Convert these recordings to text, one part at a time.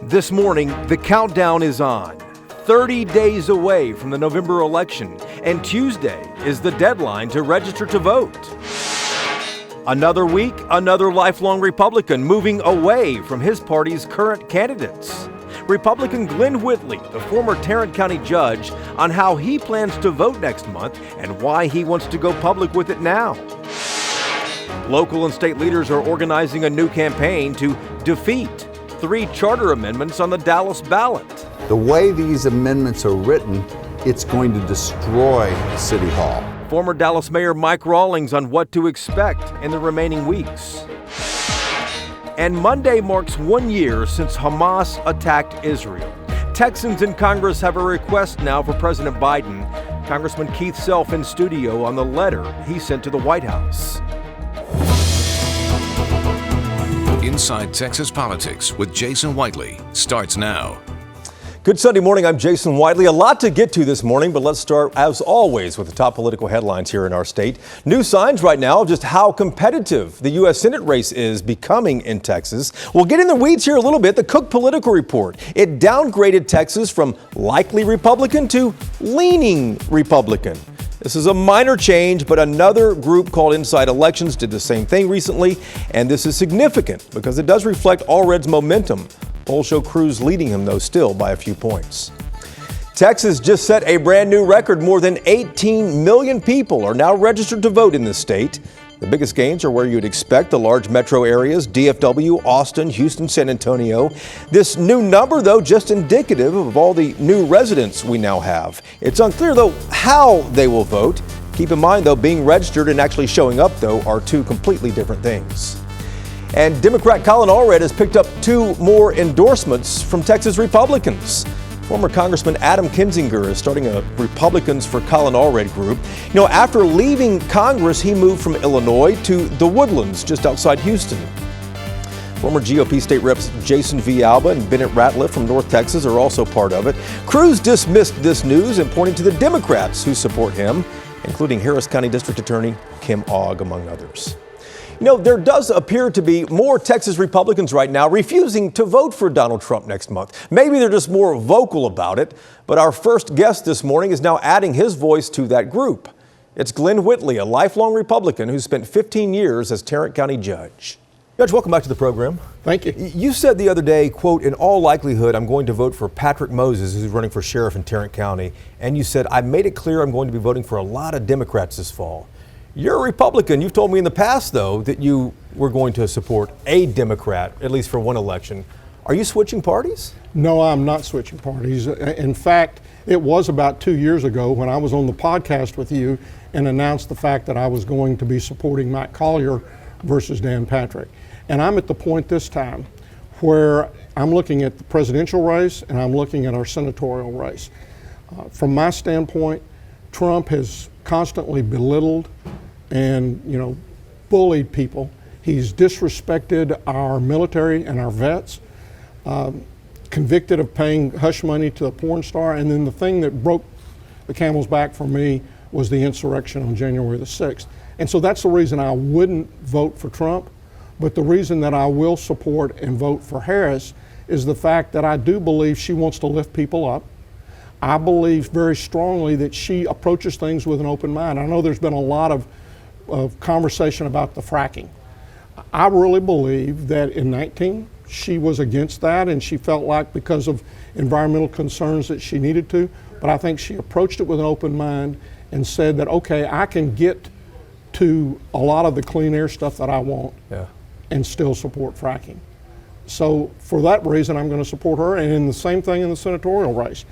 This morning, the countdown is on. 30 days away from the November election, and Tuesday is the deadline to register to vote. Another week, another lifelong Republican moving away from his party's current candidates. Republican Glenn Whitley, the former Tarrant County judge, on how he plans to vote next month and why he wants to go public with it now. Local and state leaders are organizing a new campaign to defeat 3 charter amendments on the Dallas ballot. The way these amendments are written, it's going to destroy City Hall. Former Dallas Mayor Mike Rawlings on what to expect in the remaining weeks. And Monday marks 1 year since Hamas attacked Israel. Texans in Congress have a request now for President Biden. Congressman Keith Self in studio on the letter he sent to the White House. Inside Texas Politics with Jason Whiteley starts now. Good Sunday morning. I'm Jason Whiteley. A lot to get to this morning, but let's start, as always, with the top political headlines here in our state. New signs right now of just how competitive the U.S. Senate race is becoming in Texas. We'll get in the weeds here a little bit. The Cook Political Report. It downgraded Texas from likely Republican to leaning Republican. This is a minor change, but another group called Inside Elections did the same thing recently, and this is significant because it does reflect Allred's momentum. Polls show Cruz leading him, though, still by a few points. Texas just set a brand new record. More than 18 million people are now registered to vote in this state. The biggest gains are where you'd expect, the large metro areas, DFW, Austin, Houston, San Antonio. This new number, though, just indicative of all the new residents we now have. It's unclear, though, how they will vote. Keep in mind, though, being registered and actually showing up, though, are two completely different things. And Democrat Colin Allred has picked up 2 more endorsements from Texas Republicans. Former Congressman Adam Kinzinger is starting a Republicans for Colin Allred group. You know, after leaving Congress, he moved from Illinois to the Woodlands, just outside Houston. Former GOP state reps Jason Villalba and Bennett Ratliff from North Texas are also part of it. Cruz dismissed this news and pointed to the Democrats who support him, including Harris County District Attorney Kim Ogg, among others. You know, there does appear to be more Texas Republicans right now refusing to vote for Donald Trump next month. Maybe they're just more vocal about it, but our first guest this morning is now adding his voice to that group. It's Glenn Whitley, a lifelong Republican who spent 15 years as Tarrant County judge. Judge, welcome back to the program. Thank you. You said the other day, quote, "In all likelihood, I'm going to vote for Patrick Moses, who's running for sheriff in Tarrant County." And you said, "I made it clear I'm going to be voting for a lot of Democrats this fall." You're a Republican. You've told me in the past, though, that you were going to support a Democrat, at least for one election. Are you switching parties? No, I'm not switching parties. In fact, it was about 2 years ago when I was on the podcast with you and announced the fact that I was going to be supporting Matt Collier versus Dan Patrick. And I'm at the point this time where I'm looking at the presidential race and I'm looking at our senatorial race. From my standpoint, Trump has constantly belittled and, bullied people. He's disrespected our military and our vets, convicted of paying hush money to a porn star. And then the thing that broke the camel's back for me was the insurrection on January the 6th. And so that's the reason I wouldn't vote for Trump. But the reason that I will support and vote for Harris is the fact that I do believe she wants to lift people up. I believe very strongly that she approaches things with an open mind. I know there's been a lot of conversation about the fracking. I really believe that in 19, she was against that and she felt like because of environmental concerns that she needed to. But I think she approached it with an open mind and said that, okay, I can get to a lot of the clean air stuff that I want and still support fracking. So for that reason, I'm going to support her. And in the same thing in the senatorial race.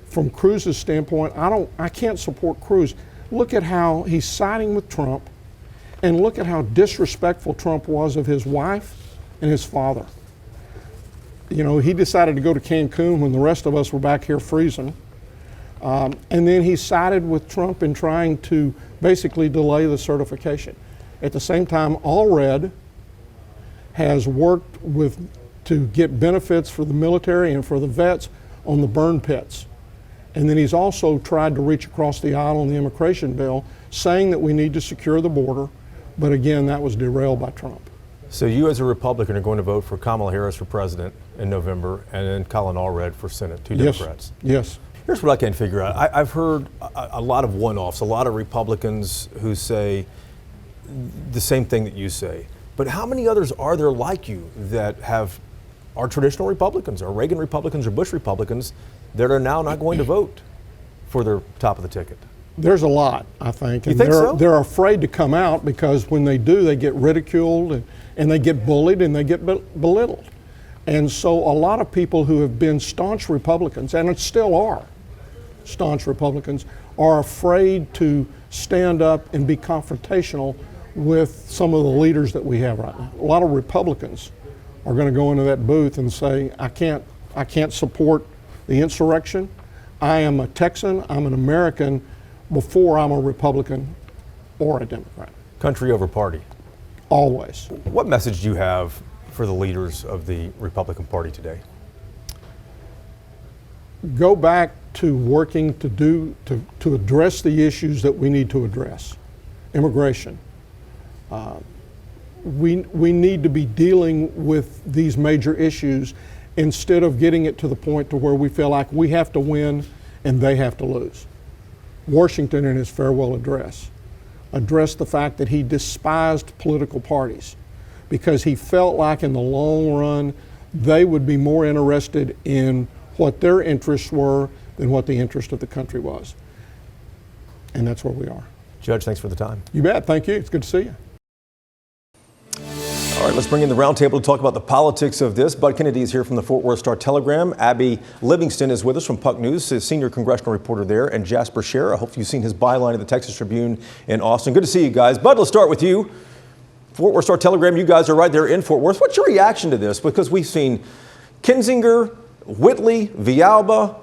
From Cruz's standpoint, I can't support Cruz. Look at how he's siding with Trump, and look at how disrespectful Trump was of his wife and his father. He decided to go to Cancun when the rest of us were back here freezing. And then he sided with Trump in trying to basically delay the certification. At the same time, Allred has worked to get benefits for the military and for the vets on the burn pits. And then he's also tried to reach across the aisle on the immigration bill, saying that we need to secure the border. But again, that was derailed by Trump. So you as a Republican are going to vote for Kamala Harris for president in November and then Colin Allred for Senate, two Yes. Democrats. Yes. Here's what I can't figure out. I've heard a lot of one-offs, a lot of Republicans who say the same thing that you say. But how many others are there like you that are traditional Republicans, or Reagan Republicans, or Bush Republicans that are now not going to vote for their top of the ticket? There's a lot, I think. You And think they're, so? they're afraid to come out because when they do, they get ridiculed and they get bullied and they get belittled. And so a lot of people who have been staunch Republicans, and it still are staunch Republicans, are afraid to stand up and be confrontational with some of the leaders that we have right now. A lot of Republicans are going to go into that booth and say, I can't support the insurrection. I am a Texan, I'm an American, before I'm a Republican or a Democrat. Country over party. Always. What message do you have for the leaders of the Republican Party today? Go back to working to address the issues that we need to address. Immigration. We need to be dealing with these major issues instead of getting it to the point to where we feel like we have to win and they have to lose. Washington, in his farewell address, addressed the fact that he despised political parties because he felt like in the long run they would be more interested in what their interests were than what the interest of the country was. And that's where we are. Judge, thanks for the time. You bet. Thank you. It's good to see you. All right, let's bring in the roundtable to talk about the politics of this. Bud Kennedy is here from the Fort Worth Star-Telegram. Abby Livingston is with us from Puck News, a senior congressional reporter there, and Jasper Scher. I hope you've seen his byline at the Texas Tribune in Austin. Good to see you guys. Bud, let's start with you. Fort Worth Star-Telegram, you guys are right there in Fort Worth. What's your reaction to this? Because we've seen Kinzinger, Whitley, Villalba,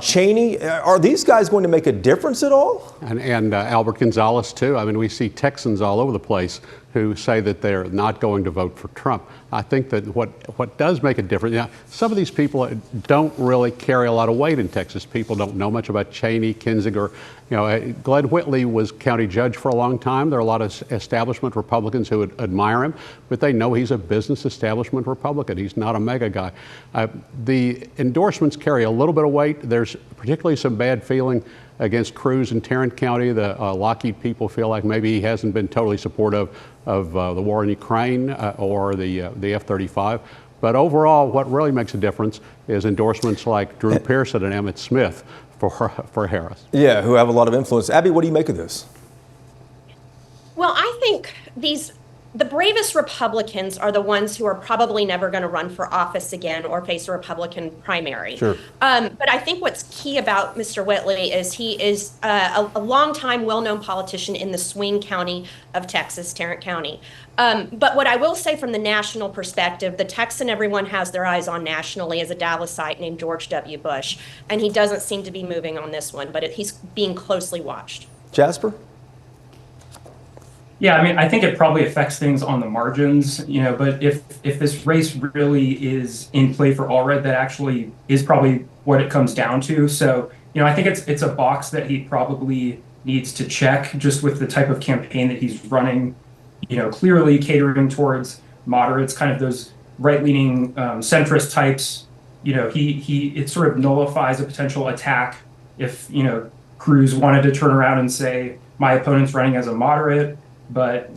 Cheney. Are these guys going to make a difference at all? And Albert Gonzalez, too. I mean, we see Texans all over the place who say that they're not going to vote for Trump. I think that what does make a difference, some of these people don't really carry a lot of weight in Texas. People don't know much about Cheney, Kinzinger. Glenn Whitley was county judge for a long time. There are a lot of establishment Republicans who would admire him, but they know he's a business establishment Republican. He's not a mega guy. The endorsements carry a little bit of weight. There's particularly some bad feeling against Cruz in Tarrant County. The Lockheed people feel like maybe he hasn't been totally supportive of the war in Ukraine or the F-35. But overall, what really makes a difference is endorsements like Drew Pearson and Emmett Smith for Harris. Yeah, who have a lot of influence. Abby, what do you make of this? Well, I think the bravest Republicans are the ones who are probably never going to run for office again or face a Republican primary. Sure. But I think what's key about Mr. Whitley is he is a longtime, well-known politician in the swing county of Texas, Tarrant County. But what I will say from the national perspective, the Texan everyone has their eyes on nationally is a Dallasite named George W. Bush. And he doesn't seem to be moving on this one, but he's being closely watched. Jasper? Yeah, I mean, I think it probably affects things on the margins, but if this race really is in play for Allred, that actually is probably what it comes down to. So, I think it's a box that he probably needs to check just with the type of campaign that he's running, clearly catering towards moderates, kind of those right-leaning centrist types. It sort of nullifies a potential attack if, Cruz wanted to turn around and say, my opponent's running as a moderate. But,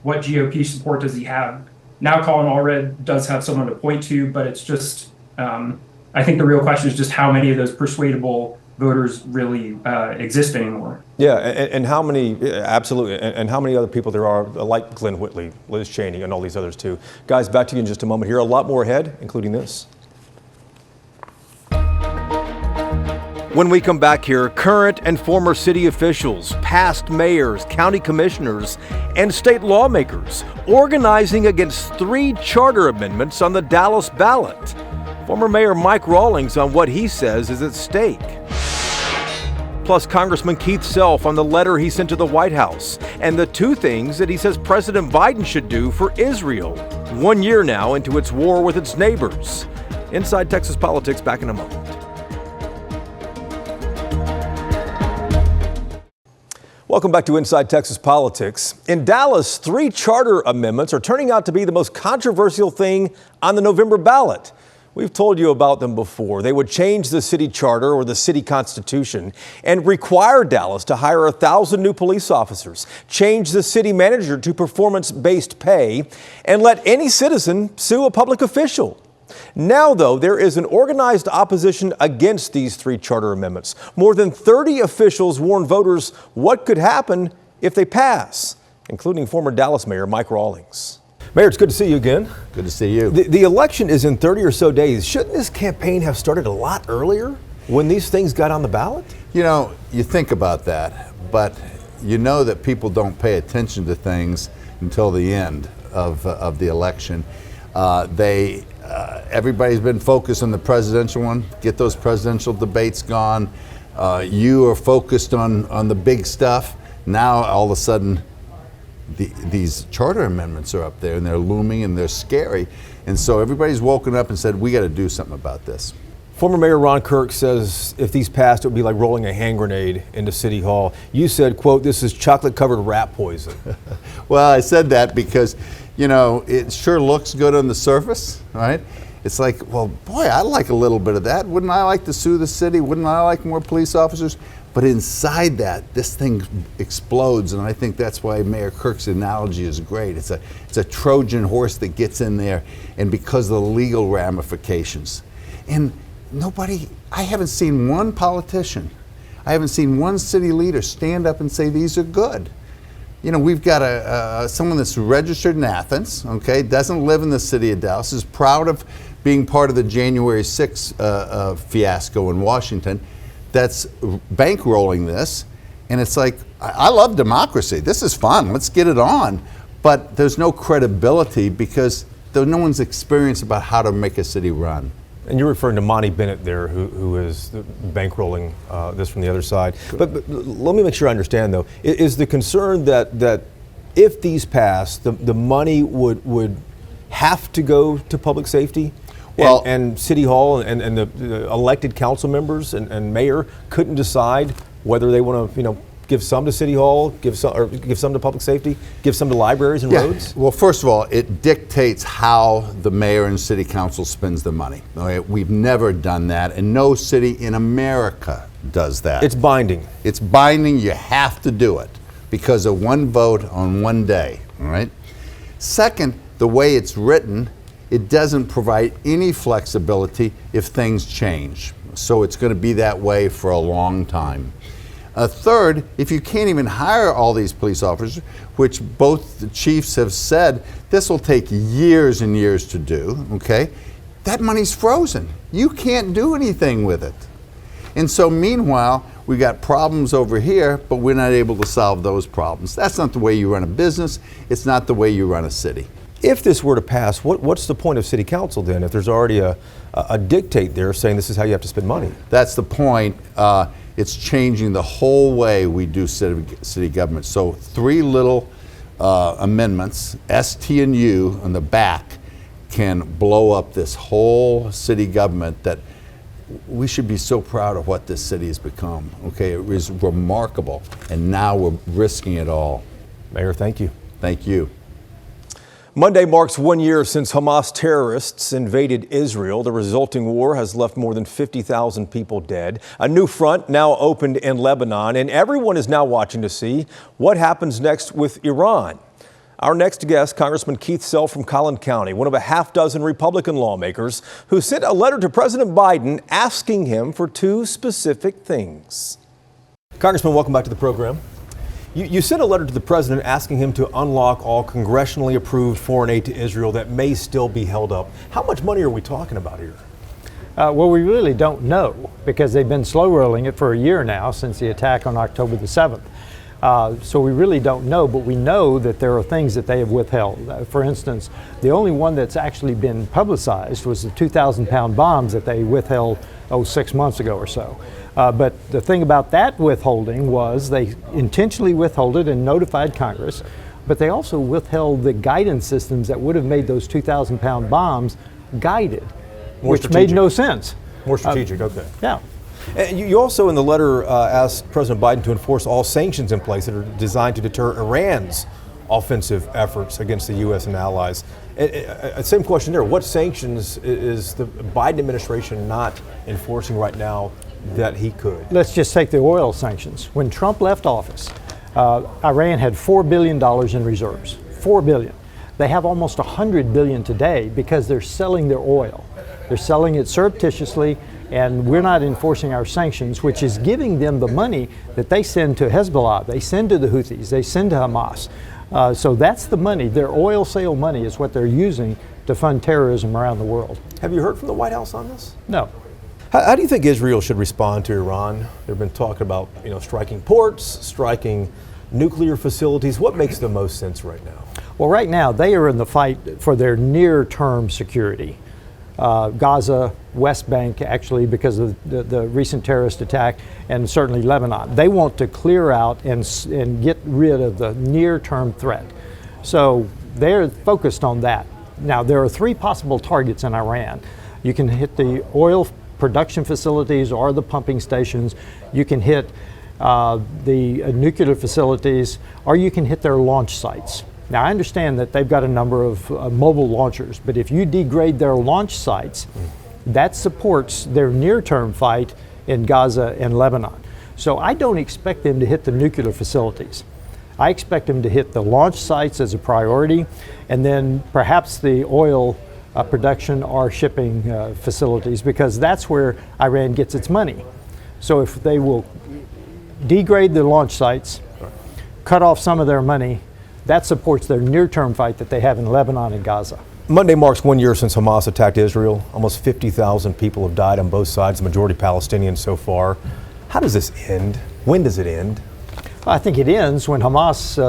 what GOP support does he have? Now Colin Allred does have someone to point to, but it's just, I think the real question is just how many of those persuadable voters really exist anymore. Yeah, and how many, absolutely, and how many other people there are like Glenn Whitley, Liz Cheney, and all these others too. Guys, back to you in just a moment here. A lot more ahead, including this. When we come back here, current and former city officials, past mayors, county commissioners, and state lawmakers organizing against 3 charter amendments on the Dallas ballot. Former Mayor Mike Rawlings on what he says is at stake. Plus, Congressman Keith Self on the letter he sent to the White House and the 2 things that he says President Biden should do for Israel, 1 year now into its war with its neighbors. Inside Texas Politics, back in a moment. Welcome back to Inside Texas Politics. In Dallas, 3 charter amendments are turning out to be the most controversial thing on the November ballot. We've told you about them before. They would change the city charter or the city constitution and require Dallas to hire 1,000 new police officers, change the city manager to performance-based pay, and let any citizen sue a public official. Now, though, there is an organized opposition against these 3 charter amendments. More than 30 officials warn voters what could happen if they pass, including former Dallas Mayor Mike Rawlings. Mayor, it's good to see you again. Good to see you. The election is in 30 or so days. Shouldn't this campaign have started a lot earlier when these things got on the ballot? You know, you think about that, but you know that people don't pay attention to things until the end of the election. Everybody's been focused on the presidential one, get those presidential debates gone. You are focused on the big stuff. Now, all of a sudden, these charter amendments are up there and they're looming and they're scary. And so everybody's woken up and said, we got to do something about this. Former Mayor Ron Kirk says if these passed, it would be like rolling a hand grenade into City Hall. You said, quote, this is chocolate-covered rat poison. Well, I said that because, you know, it sure looks good on the surface, right? It's like, well, boy, I'd like a little bit of that. Wouldn't I like to sue the city? Wouldn't I like more police officers? But inside that, this thing explodes, and I think that's why Mayor Kirk's analogy is great. It's a Trojan horse that gets in there, and because of the legal ramifications. And I haven't seen one politician, I haven't seen one city leader stand up and say these are good. You know, we've got someone that's registered in Athens, okay, doesn't live in the city of Dallas, is proud of being part of the January 6th fiasco in Washington, that's bankrolling this. And it's like, I love democracy. This is fun. Let's get it on. But there's no credibility because no one's experienced about how to make a city run. And you're referring to Monty Bennett there, who is bankrolling this from the other side. But let me make sure I understand, though. Is the concern that if these pass, the money would have to go to public safety? Well, and City Hall and the elected council members and mayor couldn't decide whether they want to, give some to City Hall, give some to public safety, give some to libraries and roads? Well, first of all, it dictates how the mayor and city council spends the money. Okay? We've never done that, and no city in America does that. It's binding. It's binding. You have to do it because of one vote on one day. All right. Second, the way it's written, it doesn't provide any flexibility if things change. So it's going to be that way for a long time. Third, if you can't even hire all these police officers, which both the chiefs have said, this will take years and years to do, okay? That money's frozen. You can't do anything with it. And so meanwhile, we got problems over here, but we're not able to solve those problems. That's not the way you run a business. It's not the way you run a city. If this were to pass, what's the point of city council then if there's already a dictate there saying this is how you have to spend money? That's the point. It's changing the whole way we do city government. So 3 little amendments, S, T, and U on the back can blow up this whole city government that we should be so proud of what this city has become. Okay, it is remarkable, and now we're risking it all. Mayor, thank you. Thank you. Monday marks 1 year since Hamas terrorists invaded Israel. The resulting war has left more than 50,000 people dead. A new front now opened in Lebanon, and everyone is now watching to see what happens next with Iran. Our next guest, Congressman Keith Sell from Collin County, one of a half-dozen Republican lawmakers who sent a letter to President Biden asking him for 2 specific things. Congressman, welcome back to the program. You sent a letter to the president asking him to unlock all congressionally approved foreign aid to Israel that may still be held up. How much money are we talking about here? Well, we really don't know because they've been slow rolling it for a year now since the attack on October the 7th. So we really don't know, but we know that there are things that they have withheld. For instance, the only one that's actually been publicized was the 2,000-pound bombs that they withheld 6 months ago or so. But the thing about that withholding was they intentionally withheld it and notified Congress, but they also withheld the guidance systems that would have made those 2,000-pound bombs guided, which made no sense. More strategic, okay. Yeah. And you also in the letter asked President Biden to enforce all sanctions in place that are designed to deter Iran's offensive efforts against the U.S. and allies. Same question there. What sanctions is the Biden administration not enforcing right now that he could? Let's just take the oil sanctions. When Trump left office, Iran had $4 billion in reserves. $4 billion. They have almost $100 billion today because they're selling their oil. They're selling it surreptitiously, and we're not enforcing our sanctions, which is giving them the money that they send to Hezbollah, they send to the Houthis, they send to Hamas. So that's the money. Their oil sale money is what they're using to fund terrorism around the world. Have you heard from the White House on this? No. How do you think Israel should respond to Iran? They've been talking about, striking ports, striking nuclear facilities. What makes the most sense right now? Well, right now they are in the fight for their near-term security. Gaza, West Bank, actually, because of the recent terrorist attack, and certainly Lebanon. They want to clear out and get rid of the near-term threat. So they're focused on that. Now, there are 3 possible targets in Iran. You can hit the oil production facilities or the pumping stations. You can hit the nuclear facilities, or you can hit their launch sites. Now, I understand that they've got a number of mobile launchers, but if you degrade their launch sites, that supports their near-term fight in Gaza and Lebanon. So I don't expect them to hit the nuclear facilities. I expect them to hit the launch sites as a priority, and then perhaps the oil production or shipping facilities, because that's where Iran gets its money. So if they will degrade the launch sites, cut off some of their money, that supports their near-term fight that they have in Lebanon and Gaza. Monday marks 1 year since Hamas attacked Israel. Almost 50,000 people have died on both sides, the majority Palestinians so far. How does this end? When does it end? I think it ends when Hamas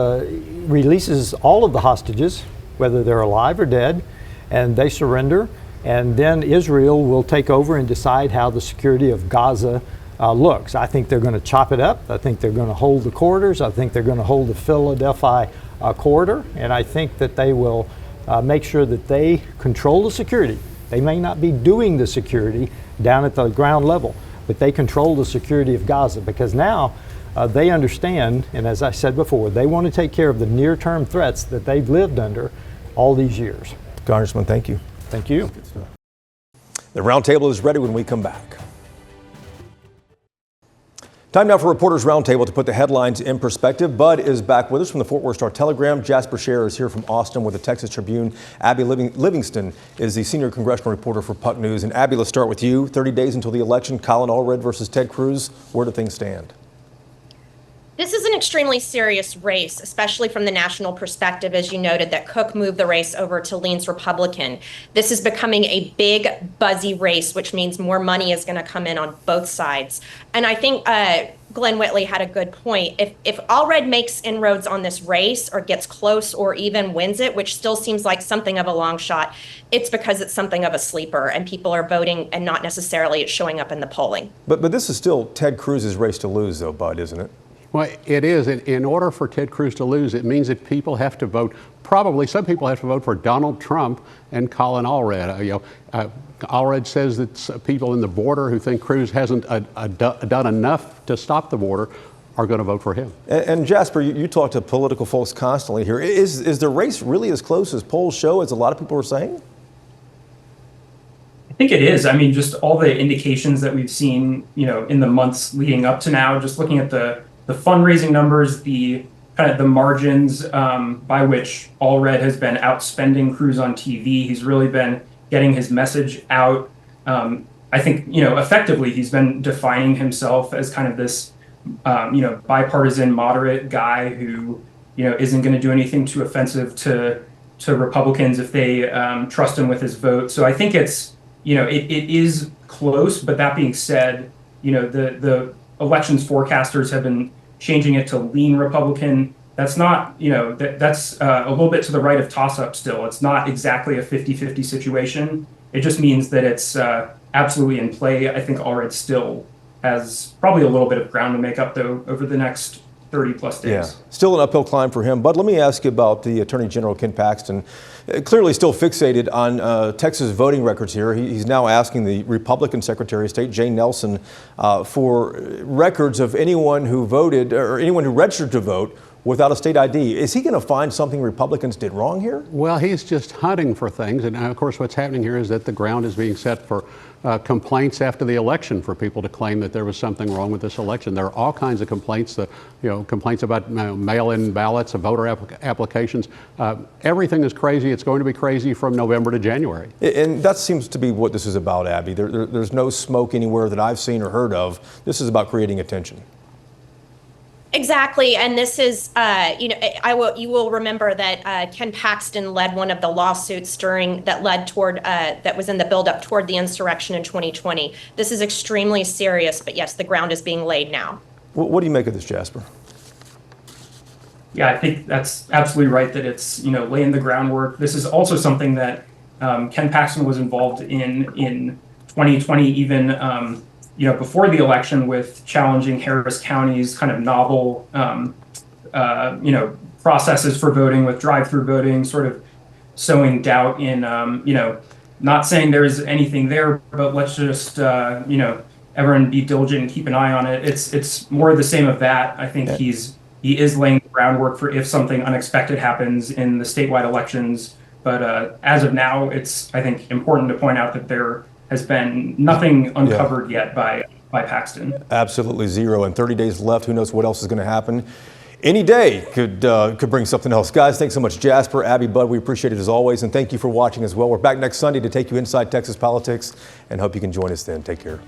releases all of the hostages, whether they're alive or dead, and they surrender. And then Israel will take over and decide how the security of Gaza looks. I think they're going to chop it up. I think they're going to hold the corridors. I think they're going to hold the Philadelphia corridor. And I think that they will make sure that they control the security. They may not be doing the security down at the ground level, but they control the security of Gaza, because now they understand, and as I said before, they want to take care of the near-term threats that they've lived under all these years. Congressman, thank you. Thank you. The roundtable is ready when we come back. Time now for Reporters Roundtable to put the headlines in perspective. Bud is back with us from the Fort Worth Star-Telegram. Jasper Scher is here from Austin with the Texas Tribune. Abby Livingston is the senior congressional reporter for Puck News. And Abby, let's start with you. 30 days until the election. Colin Allred versus Ted Cruz. Where do things stand? This is an extremely serious race, especially from the national perspective, as you noted, that Cook moved the race over to leans Republican. This is becoming a big, buzzy race, which means more money is going to come in on both sides. And I think Glenn Whitley had a good point. If Allred makes inroads on this race or gets close or even wins it, which still seems like something of a long shot, it's because it's something of a sleeper and people are voting and not necessarily it's showing up in the polling. But this is still Ted Cruz's race to lose, though, Bud, isn't it? Well, it is. In order for Ted Cruz to lose, it means that people have to vote. Probably some people have to vote for Donald Trump and Colin Allred. Allred says that people in the border who think Cruz hasn't done enough to stop the border are going to vote for him. And Jasper, you talk to political folks constantly here. Is the race really as close as polls show, as a lot of people are saying? I think it is. I mean, just all the indications that we've seen, in the months leading up to now, just looking at the fundraising numbers, the kind of the margins by which Allred has been outspending Cruz on TV. He's really been getting his message out. I think, effectively, he's been defining himself as kind of this, bipartisan, moderate guy who, isn't going to do anything too offensive to Republicans if they trust him with his vote. So I think it's, it is close. But that being said, the elections forecasters have been changing it to lean Republican. That's not, that's a little bit to the right of toss-up still. It's not exactly a 50-50 situation. It just means that it's absolutely in play. I think Allred still has probably a little bit of ground to make up, though, over the next 30 plus days. Yeah, still an uphill climb for him. But let me ask you about the Attorney General, Ken Paxton. Clearly still fixated on Texas voting records here. He's now asking the Republican Secretary of State, Jane Nelson, for records of anyone who voted or anyone who registered to vote without a state ID. Is he going to find something Republicans did wrong here? Well, he's just hunting for things. And of course, what's happening here is that the ground is being set for complaints after the election for people to claim that there was something wrong with this election. There are all kinds of complaints, complaints about mail-in ballots, voter applications. Everything is crazy. It's going to be crazy from November to January. And that seems to be what this is about, Abby. There's no smoke anywhere that I've seen or heard of. This is about creating attention. Exactly, and this is, you will remember that Ken Paxton led one of the lawsuits that was in the buildup toward the insurrection in 2020. This is extremely serious, but yes, the ground is being laid now. What do you make of this, Jasper? Yeah, I think that's absolutely right that it's, laying the groundwork. This is also something that Ken Paxton was involved in 2020, even before the election, with challenging Harris County's kind of novel, processes for voting with drive-through voting, sort of sowing doubt in, not saying there's anything there, but let's just, everyone be diligent and keep an eye on it. It's more of the same of that. I think he is laying the groundwork for if something unexpected happens in the statewide elections. But as of now, it's, I think, important to point out that there has been nothing uncovered yet by Paxton. Absolutely zero. And 30 days left. Who knows what else is going to happen? Any day could bring something else. Guys, thanks so much. Jasper, Abby, Bud, we appreciate it as always. And thank you for watching as well. We're back next Sunday to take you inside Texas politics and hope you can join us then. Take care.